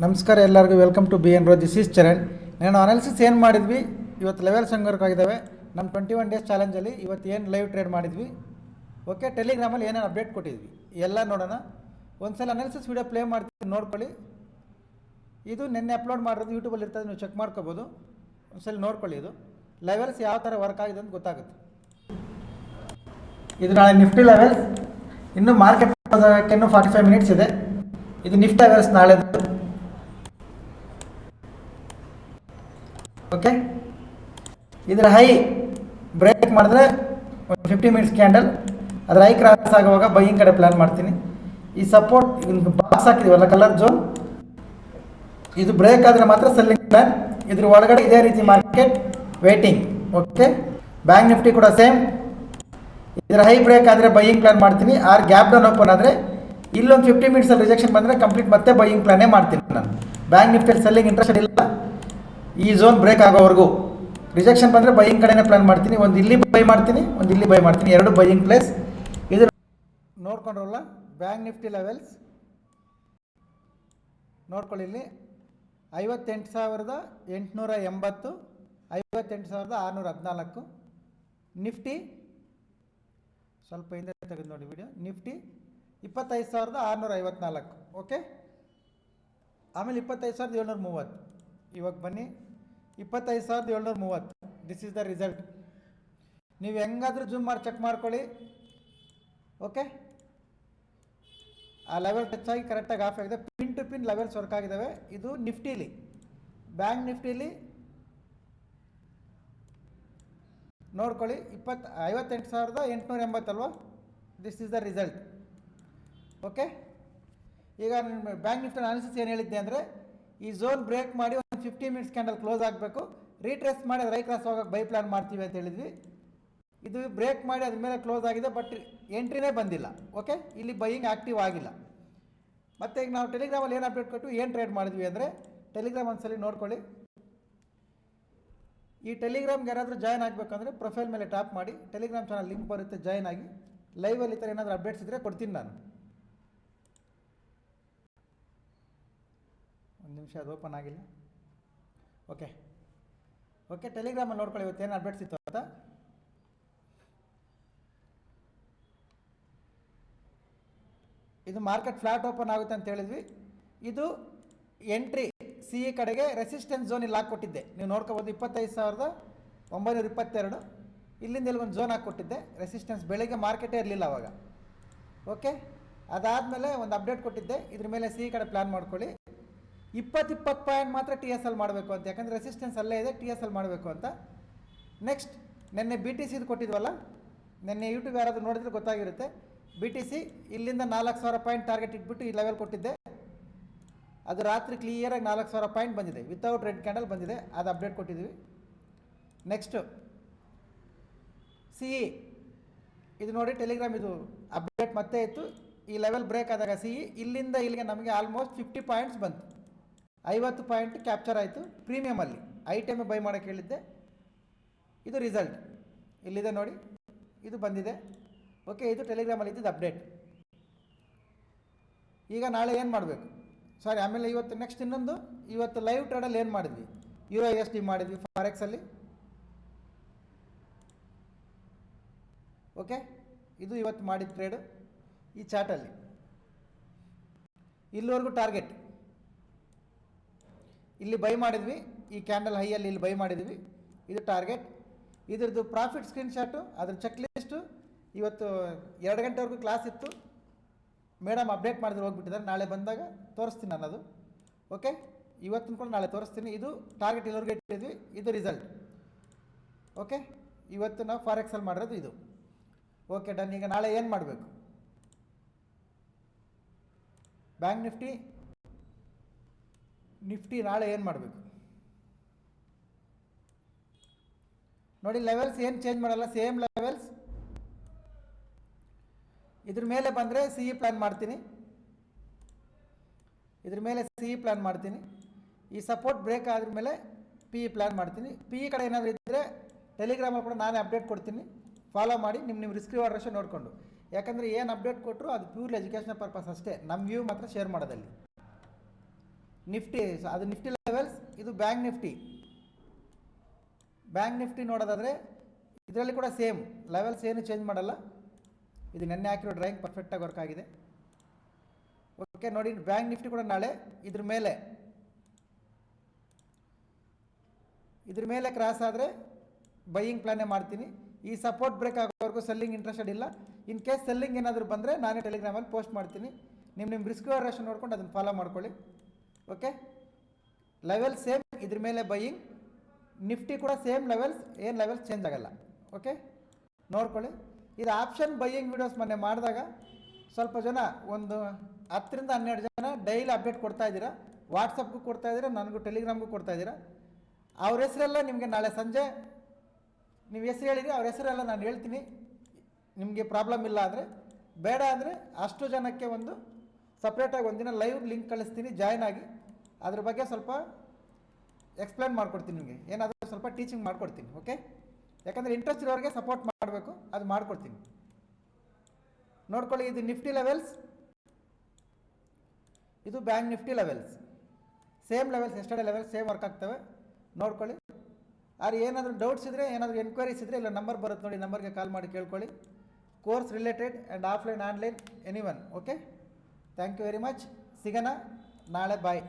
ನಮಸ್ಕಾರ ಎಲ್ಲರಿಗೂ welcome to B N row. This is Charan. ನಾನು ಅನಾಲಿಸಿಸ್ ಏನು ಮಾಡಿದ್ವಿ, ಇವತ್ತು ಲೆವೆಲ್ಸ್ ಹಂಗೆ ಆಗಿದ್ದಾವೆ ನಮ್ಮ 21 ಡೇಸ್ ಚಾಲೆಂಜಲ್ಲಿ. ಇವತ್ತು ಏನು ಲೈವ್ ಟ್ರೇಡ್ ಮಾಡಿದ್ವಿ, ಓಕೆ. ಟೆಲಿಗ್ರಾಮಲ್ಲಿ ಏನೇನು ಅಪ್ಡೇಟ್ ಕೊಟ್ಟಿದ್ವಿ ಎಲ್ಲ ನೋಡೋಣ. ಒಂದು ಸಲ ಅನಾಲಿಸಿಸ್ ವೀಡಿಯೋ ಪ್ಲೇ ಮಾಡ್ತೀನಿ, ನೋಡ್ಕೊಳ್ಳಿ. ಇದು ನಿನ್ನೆ ಅಪ್ಲೋಡ್ ಮಾಡಿರೋದು ಯೂಟ್ಯೂಬಲ್ಲಿ ಇರ್ತದೆ, ನೀವು ಚೆಕ್ ಮಾಡ್ಕೋಬೋದು. ಒಂದ್ಸಲ ನೋಡ್ಕೊಳ್ಳಿ. ಇದು ಲೆವೆಲ್ಸ್ ಯಾವ ಥರ ವರ್ಕ್ ಆಗಿದೆ ಅಂತ ಗೊತ್ತಾಗುತ್ತೆ. ಇದು ನಾಳೆ ನಿಫ್ಟಿ ಲೆವೆಲ್ಸ್. ಇನ್ನೂ ಮಾರ್ಕೆಟ್ ಇನ್ನೂ 45 ಮಿನಿಟ್ಸ್ ಇದೆ. ಇದು ನಿಫ್ಟಿ ಲೆವೆಲ್ಸ್ ನಾಳೆ. ಓಕೆ, ಇದರ ಹೈ ಬ್ರೇಕ್ ಮಾಡಿದ್ರೆ 50 ಮಿನಿಟ್ಸ್ ಕ್ಯಾಂಡಲ್, ಅದರ ಹೈ ಕ್ರಾಸ್ ಆಗುವಾಗ ಬೈಯಿಂಗ್ ಕಡೆ ಪ್ಲ್ಯಾನ್ ಮಾಡ್ತೀನಿ. ಈ ಸಪೋರ್ಟ್ ಬಾಕ್ಸ್ ಹಾಕಿದೀವಲ್ಲ ಕಲರ್ ಝೋನ್, ಇದು ಬ್ರೇಕ್ ಆದರೆ ಮಾತ್ರ ಸೆಲ್ಲಿಂಗ್ ಪ್ಲ್ಯಾನ್. ಇದ್ರ ಒಳಗಡೆ ಇದೇ ರೀತಿ market waiting. Okay, bank Nifty ಕೂಡ ಸೇಮ್. ಇದರ ಹೈ ಬ್ರೇಕ್ ಆದರೆ ಬೈಯಿಂಗ್ ಪ್ಲ್ಯಾನ್ ಮಾಡ್ತೀನಿ. ಆರ್ ಗ್ಯಾಪ್ ಡೌನ್ ಓಪನ್ ಆದರೆ ಇಲ್ಲೊಂದು 50 ಮಿನಿಟ್ಸಲ್ಲಿ ರಿಜೆಕ್ಷನ್ ಬಂದರೆ ಕಂಪ್ಲೀಟ್ ಮತ್ತೆ ಬೈಯಿಂಗ್ ಪ್ಲ್ಯಾನೇ ಮಾಡ್ತೀನಿ ನಾನು. ಬ್ಯಾಂಕ್ ನಿಫ್ಟಿಯಲ್ಲಿ ಸೆಲ್ಲಿಂಗ್ ಇಂಟ್ರೆಸ್ಟ್ ಇಲ್ಲ. ಈ ಝೋನ್ ಬ್ರೇಕ್ ಆಗೋವರೆಗೂ ರಿಜೆಕ್ಷನ್ ಬಂದರೆ ಬೈಯಿಂಗ್ ಕಡೆನೇ ಪ್ಲ್ಯಾನ್ ಮಾಡ್ತೀನಿ. ಒಂದು ಇಲ್ಲಿ ಬೈ ಮಾಡ್ತೀನಿ, ಒಂದು ಇಲ್ಲಿ ಬೈ ಮಾಡ್ತೀನಿ, ಎರಡು ಬೈಯಿಂಗ್ ಪ್ಲೇಸ್. ಇದು ನೋಡ್ಕೊಂಡ್ರಲ್ಲ ಬ್ಯಾಂಕ್ ನಿಫ್ಟಿ ಲೆವೆಲ್ಸ್ ನೋಡ್ಕೊಳ್ಳಿ. ಇಲ್ಲಿ 58,880, 58,614. ನಿಫ್ಟಿ ಸ್ವಲ್ಪ ಹಿಂದೆ ತೆಗೆದು ನೋಡಿ ವಿಡಿಯೋ. ನಿಫ್ಟಿ 25,654. ಓಕೆ, ಆಮೇಲೆ 25,730. ಇವಾಗ ಬನ್ನಿ 25,730. This is the result. ನೀವು ಹೆಂಗಾದರೂ ಜೂಮ್ ಮಾಡಿ ಚೆಕ್ ಮಾಡ್ಕೊಳ್ಳಿ. ಓಕೆ, ಆ ಲೆವೆಲ್ ಟಚ್ ಆಗಿ ಕರೆಕ್ಟಾಗಿ ಆಫ್ ಆಗಿದೆ. Pin to pin levels work ಆಗಿದ್ದಾವೆ. ಇದು ನಿಫ್ಟಿಲಿ. ಬ್ಯಾಂಕ್ ನಿಫ್ಟಿಲಿ ನೋಡ್ಕೊಳ್ಳಿ 58,880 ಅಲ್ವಾ. This is the result. Okay, ಈಗ ಬ್ಯಾಂಕ್ ನಿಫ್ಟಿ ಅನಾಲಿಸಿಸ್ ಏನು ಹೇಳಿದ್ದೆ ಅಂದರೆ, ಈ ಝೋನ್ ಬ್ರೇಕ್ ಮಾಡಿ ಒಂದು 50 ಮಿನಿಟ್ಸ್ ಕ್ಯಾಂಡಲ್ ಕ್ಲೋಸ್ ಆಗಬೇಕು. ರೀಟ್ರೇಸ್ ಮಾಡಿ ರೈ ಕ್ರಾಸ್ ಹೋಗೋಕೆ ಬೈ ಪ್ಲಾನ್ ಮಾಡ್ತೀವಿ ಅಂತ ಹೇಳಿದ್ವಿ. ಇದು ಬ್ರೇಕ್ ಮಾಡಿ ಅದ್ಮೇಲೆ ಕ್ಲೋಸ್ ಆಗಿದೆ, ಬಟ್ ಎಂಟ್ರಿನೇ ಬಂದಿಲ್ಲ. ಓಕೆ, ಇಲ್ಲಿ ಬೈಯಿಂಗ್ ಆ್ಯಕ್ಟಿವ್ ಆಗಿಲ್ಲ. ಮತ್ತು ಈಗ ನಾವು ಟೆಲಿಗ್ರಾಮಲ್ಲಿ ಏನು ಅಪ್ಡೇಟ್ ಕೊಟ್ಟು ಏನು ಟ್ರೇಡ್ ಮಾಡಿದ್ವಿ ಅಂದರೆ, ಟೆಲಿಗ್ರಾಮ್ ಒಂದ್ಸಲಿ ನೋಡ್ಕೊಳ್ಳಿ. ಈ ಟೆಲಿಗ್ರಾಮ್ಗೆ ಯಾರಾದರೂ ಜಾಯ್ನ್ ಆಗಬೇಕಂದ್ರೆ ಪ್ರೊಫೈಲ್ ಮೇಲೆ ಟ್ಯಾಪ್ ಮಾಡಿ, ಟೆಲಿಗ್ರಾಮ್ ಚಾನಲ್ ಲಿಂಕ್ ಬರುತ್ತೆ, ಜಾಯ್ನ್ ಆಗಿ. ಲೈವಲ್ಲಿ ಈ ಥರ ಏನಾದರೂ ಅಪ್ಡೇಟ್ಸ್ ಇದ್ದರೆ ಕೊಡ್ತೀನಿ ನಾನು. ಒಂದು ನಿಮಿಷ, ಅದು ಓಪನ್ ಆಗಿಲ್ಲ. ಓಕೆ ಓಕೆ, ಟೆಲಿಗ್ರಾಮಲ್ಲಿ ನೋಡ್ಕೊಳ್ಳಿ ಇವತ್ತು ಏನು ಅಪ್ಡೇಟ್ಸ್ ಇತ್ತು ಅಂತ. ಇದು ಮಾರ್ಕೆಟ್ ಫ್ಲಾಟ್ ಓಪನ್ ಆಗುತ್ತೆ ಅಂತ ಹೇಳಿದ್ವಿ. ಇದು ಎಂಟ್ರಿ ಸಿ ಇ ಕಡೆಗೆ ರೆಸಿಸ್ಟೆನ್ಸ್ ಝೋನ್ ಇಲ್ಲಿ ಹಾಕ್ಕೊಟ್ಟಿದ್ದೆ, ನೀವು ನೋಡ್ಕೋಬೋದು. 25,922. ಇಲ್ಲಿಂದ ಇಲ್ಲಿ ಒಂದು ಝೋನ್ ಹಾಕ್ಕೊಟ್ಟಿದ್ದೆ ರೆಸಿಸ್ಟೆನ್ಸ್. ಬೆಳಿಗ್ಗೆ ಮಾರ್ಕೆಟೇ ಇರಲಿಲ್ಲ ಅವಾಗ. ಓಕೆ, ಅದಾದಮೇಲೆ ಒಂದು ಅಪ್ಡೇಟ್ ಕೊಟ್ಟಿದ್ದೆ, ಇದ್ರ ಮೇಲೆ ಸಿ ಇ ಕಡೆ ಪ್ಲ್ಯಾನ್ ಮಾಡ್ಕೊಳ್ಳಿ. 20 ಪಾಯಿಂಟ್ ಮಾತ್ರ ಟಿ ಎಸ್ ಎಲ್ ಮಾಡಬೇಕು ಅಂತ, ಯಾಕಂದರೆ ರೆಸಿಸ್ಟೆನ್ಸ್ ಅಲ್ಲೇ ಇದೆ, ಟಿ ಎಸ್ ಎಲ್ ಮಾಡಬೇಕು ಅಂತ. ನೆಕ್ಸ್ಟ್ ನಿನ್ನೆ ಬಿ ಟಿ ಸಿದು ಕೊಟ್ಟಿದ್ವಲ್ಲ, ನಿನ್ನೆ ಯೂಟ್ಯೂಬ್ ಯಾರಾದರೂ ನೋಡಿದ್ರೆ ಗೊತ್ತಾಗಿರುತ್ತೆ. ಬಿ ಟಿ ಸಿ ಇಲ್ಲಿಂದ 4,000 ಪಾಯಿಂಟ್ ಟಾರ್ಗೆಟ್ ಇಟ್ಬಿಟ್ಟು ಈ ಲೆವೆಲ್ ಕೊಟ್ಟಿದ್ದೆ. ಅದು ರಾತ್ರಿ ಕ್ಲಿಯರಾಗಿ 4,000 ಪಾಯಿಂಟ್ ಬಂದಿದೆ, ವಿತೌಟ್ ರೆಡ್ ಕ್ಯಾಂಡಲ್ ಬಂದಿದೆ. ಅದು ಅಪ್ಡೇಟ್ ಕೊಟ್ಟಿದ್ವಿ. ನೆಕ್ಸ್ಟು ಸಿ ಇ, ಇದು ನೋಡಿ ಟೆಲಿಗ್ರಾಮ್, ಇದು ಅಪ್ಡೇಟ್ ಮತ್ತೆ ಇತ್ತು. ಈ ಲೆವೆಲ್ ಬ್ರೇಕ್ ಆದಾಗ ಸಿ ಇ ಇಲ್ಲಿಂದ ಇಲ್ಲಿಗೆ ನಮಗೆ ಆಲ್ಮೋಸ್ಟ್ 50 ಪಾಯಿಂಟ್ಸ್ ಬಂತು. 50 ಪಾಯಿಂಟ್ ಕ್ಯಾಪ್ಚರ್ ಆಯಿತು ಪ್ರೀಮಿಯಮಲ್ಲಿ. ಐಟಮೇ ಬೈ ಮಾಡೋಕ್ಕೆ ಹೇಳಿದ್ದೆ. ಇದು ರಿಸಲ್ಟ್ ಇಲ್ಲಿದೆ ನೋಡಿ, ಇದು ಬಂದಿದೆ. ಓಕೆ, ಇದು ಟೆಲಿಗ್ರಾಮಲ್ಲಿ ಇದ್ದಿದ್ದು ಅಪ್ಡೇಟ್. ಈಗ ನಾಳೆ ಏನು ಮಾಡಬೇಕು, ಸಾರಿ ಆಮೇಲೆ ಇವತ್ತು ನೆಕ್ಸ್ಟ್ ಇನ್ನೊಂದು, ಇವತ್ತು ಲೈವ್ ಟ್ರೇಡಲ್ಲಿ ಏನು ಮಾಡಿದ್ವಿ, ಯೂರೋ USD ಮಾಡಿದ್ವಿ ಫಾರೆಕ್ಸಲ್ಲಿ. ಓಕೆ, ಇದು ಇವತ್ತು ಮಾಡಿದ ಟ್ರೇಡು ಈ ಚಾರ್ಟಲ್ಲಿ. ಇಲ್ಲಿವರೆಗೂ ಟಾರ್ಗೆಟ್ ಇಲ್ಲಿ ಬೈ ಮಾಡಿದ್ವಿ, ಈ ಕ್ಯಾಂಡಲ್ ಹೈಯಲ್ಲಿ ಇಲ್ಲಿ ಬೈ ಮಾಡಿದ್ವಿ. ಇದು ಟಾರ್ಗೆಟ್. ಇದ್ರದ್ದು ಪ್ರಾಫಿಟ್ ಸ್ಕ್ರೀನ್ಶಾಟು, ಅದ್ರ ಚೆಕ್ ಲಿಸ್ಟು. ಇವತ್ತು 2 ಗಂಟೆವರೆಗೂ ಕ್ಲಾಸ್ ಇತ್ತು. ಮೇಡಮ್ ಅಪ್ಡೇಟ್ ಮಾಡಿದ್ರೆ ಹೋಗ್ಬಿಟ್ಟಿದ್ದಾರೆ, ನಾಳೆ ಬಂದಾಗ ತೋರಿಸ್ತೀನಿ ನಾನು ಅದು. ಓಕೆ, ಇವತ್ತು ಕೂಡ ನಾಳೆ ತೋರಿಸ್ತೀನಿ. ಇದು ಟಾರ್ಗೆಟ್ ಇಲ್ಲಿವರೆಗೂ ಇಟ್ಟಿದ್ವಿ, ಇದು ರಿಸಲ್ಟ್. ಓಕೆ, ಇವತ್ತು ನಾವು ಫಾರೆಕ್ಸಲ್ಲಿ ಮಾಡಿರೋದು ಇದು. Okay, done. ಈಗ ನಾಳೆ ಏನು ಮಾಡಬೇಕು, ಬ್ಯಾಂಕ್ ನಿಫ್ಟಿ ನಾಳೆ ಏನು ಮಾಡಬೇಕು ನೋಡಿ. ಲೆವೆಲ್ಸ್ ಏನು ಚೇಂಜ್ ಮಾಡಲ್ಲ, ಸೇಮ್ ಲೆವೆಲ್ಸ್. ಇದ್ರ ಮೇಲೆ ಬಂದರೆ ಸಿ ಇ ಪ್ಲ್ಯಾನ್ ಮಾಡ್ತೀನಿ. ಇದ್ರ ಮೇಲೆ ಸಿ ಇ ಪ್ಲ್ಯಾನ್ ಮಾಡ್ತೀನಿ. ಈ ಸಪೋರ್ಟ್ ಬ್ರೇಕ್ ಆದ್ರ ಮೇಲೆ ಪಿ ಇ ಪ್ಲ್ಯಾನ್ ಮಾಡ್ತೀನಿ. ಪಿ ಇ ಕಡೆ ಏನಾದರೂ ಇದ್ದರೆ ಟೆಲಿಗ್ರಾಮಲ್ಲಿ ಕೂಡ ನಾನೇ ಅಪ್ಡೇಟ್ ಕೊಡ್ತೀನಿ, ಫಾಲೋ ಮಾಡಿ. ನಿಮ್ಮ ರಿಸ್ಕ್ ರಿವಾರ್ಡ್ ರೇಷೋ ನೋಡಿಕೊಂಡು. ಯಾಕಂದರೆ ಏನು ಅಪ್ಡೇಟ್ ಕೊಟ್ಟರು ಅದು ಪ್ಯೂರ್ಲಿ ಎಜುಕೇಷನಲ್ ಪರ್ಪಸ್ ಅಷ್ಟೇ, ನಮ್ಮ ವ್ಯೂ ಮಾತ್ರ ಶೇರ್ ಮಾಡೋದಲ್ಲಿ. ನಿಫ್ಟಿ, ಅದು ನಿಫ್ಟಿ ಲೆವೆಲ್ಸ್, ಇದು ಬ್ಯಾಂಕ್ ನಿಫ್ಟಿ. ಬ್ಯಾಂಕ್ ನಿಫ್ಟಿ ನೋಡೋದಾದರೆ ಇದರಲ್ಲಿ ಕೂಡ ಸೇಮ್ ಲೆವೆಲ್ಸ್ ಏನು ಚೇಂಜ್ ಮಾಡಲ್ಲ. ಇದು ನೆನ್ನೆ ಹಾಕಿರೋ ಡ್ರಾಯಿಂಗ್ ಪರ್ಫೆಕ್ಟಾಗಿ ವರ್ಕ್ ಆಗಿದೆ. ಓಕೆ ನೋಡಿ, ಬ್ಯಾಂಕ್ ನಿಫ್ಟಿ ಕೂಡ ನಾಳೆ ಇದ್ರ ಮೇಲೆ ಕ್ರಾಸ್ ಆದರೆ ಬೈಯಿಂಗ್ ಪ್ಲಾನೇ ಮಾಡ್ತೀನಿ. ಈ ಸಪೋರ್ಟ್ ಬ್ರೇಕ್ ಆಗೋವರೆಗೂ ಸೆಲ್ಲಿಂಗ್ ಇಂಟ್ರೆಸ್ಟೆಡ್ ಇಲ್ಲ. ಇನ್ ಕೇಸ್ ಸೆಲ್ಲಿಂಗ್ ಏನಾದರೂ ಬಂದರೆ ನಾನೇ ಟೆಲಿಗ್ರಾಮಲ್ಲಿ ಪೋಸ್ಟ್ ಮಾಡ್ತೀನಿ. ನಿಮ್ಮ ರಿಸ್ಕ್ ವೇರಿಯೇಷನ್ ನೋಡ್ಕೊಂಡು ಅದನ್ನು ಫಾಲೋ ಮಾಡ್ಕೊಳ್ಳಿ. ಓಕೆ, ಲೆವೆಲ್ ಸೇಮ್, ಇದ್ರ ಮೇಲೆ ಬೈಯಿಂಗ್. ನಿಫ್ಟಿ ಕೂಡ ಸೇಮ್ ಲೆವೆಲ್ಸ್, ಏನು ಲೆವೆಲ್ಸ್ ಚೇಂಜ್ ಆಗಲ್ಲ. ಓಕೆ, ನೋಡ್ಕೊಳ್ಳಿ. ಇದು ಆಪ್ಷನ್ ಬೈಯಿಂಗ್ ವೀಡಿಯೋಸ್ ಮೊನ್ನೆ ಮಾಡಿದಾಗ ಸ್ವಲ್ಪ ಜನ, ಒಂದು 10 ರಿಂದ 12 ಜನ ಡೈಲಿ ಅಪ್ಡೇಟ್ ಕೊಡ್ತಾ ಇದ್ದೀರಾ. ವಾಟ್ಸಪ್ಗೂ ಕೊಡ್ತಾ ಇದ್ದೀರಾ, ನನಗೂ ಟೆಲಿಗ್ರಾಮ್ಗೂ ಕೊಡ್ತಾ ಇದ್ದೀರಾ. ಅವ್ರ ಹೆಸರೆಲ್ಲ ನಿಮಗೆ ನಾಳೆ ಸಂಜೆ ನೀವು ಹೆಸರು ಹೇಳಿರಿ, ಅವ್ರ ಹೆಸರೆಲ್ಲ ನಾನು ಹೇಳ್ತೀನಿ. ನಿಮಗೆ ಪ್ರಾಬ್ಲಮ್ ಇಲ್ಲ ಅಂದರೆ, ಬೇಡ ಅಂದರೆ ಅಷ್ಟು ಜನಕ್ಕೆ ಒಂದು ಸಪ್ರೇಟಾಗಿ ಒಂದಿನ ಲೈವ್ ಲಿಂಕ್ ಕಳಿಸ್ತೀನಿ, ಜಾಯ್ನ್ ಆಗಿ ಅದ್ರ ಬಗ್ಗೆ ಸ್ವಲ್ಪ ಎಕ್ಸ್ಪ್ಲೇನ್ ಮಾಡ್ಕೊಡ್ತೀನಿ. ನಿಮಗೆ ಏನಾದರೂ ಸ್ವಲ್ಪ ಟೀಚಿಂಗ್ ಮಾಡ್ಕೊಡ್ತೀನಿ. ಓಕೆ, ಯಾಕಂದರೆ ಇಂಟ್ರೆಸ್ಟ್ ಇರೋರಿಗೆ ಸಪೋರ್ಟ್ ಮಾಡಬೇಕು, ಅದು ಮಾಡ್ಕೊಡ್ತೀನಿ. ನೋಡ್ಕೊಳ್ಳಿ, ಇದು ನಿಫ್ಟಿ ಲೆವೆಲ್ಸ್, ಇದು bank Nifty levels. Same levels, yesterday levels same work ಆಗ್ತವೆ. ನೋಡ್ಕೊಳ್ಳಿ. ಆದರೆ ಏನಾದರೂ ಡೌಟ್ಸ್ ಇದ್ದರೆ, ಏನಾದರೂ ಎನ್ಕ್ವೈರೀಸ್ ಇದ್ದರೆ ಇಲ್ಲ ನಂಬರ್ ಬರುತ್ತೆ ನೋಡಿ, ನಂಬರ್ಗೆ ಕಾಲ್ ಮಾಡಿ ಕೇಳ್ಕೊಳ್ಳಿ. Course related and offline online anyone. Okay, thank you very much. ಸಿಗೋಣ ನಾಳೆ. ಬಾಯ್.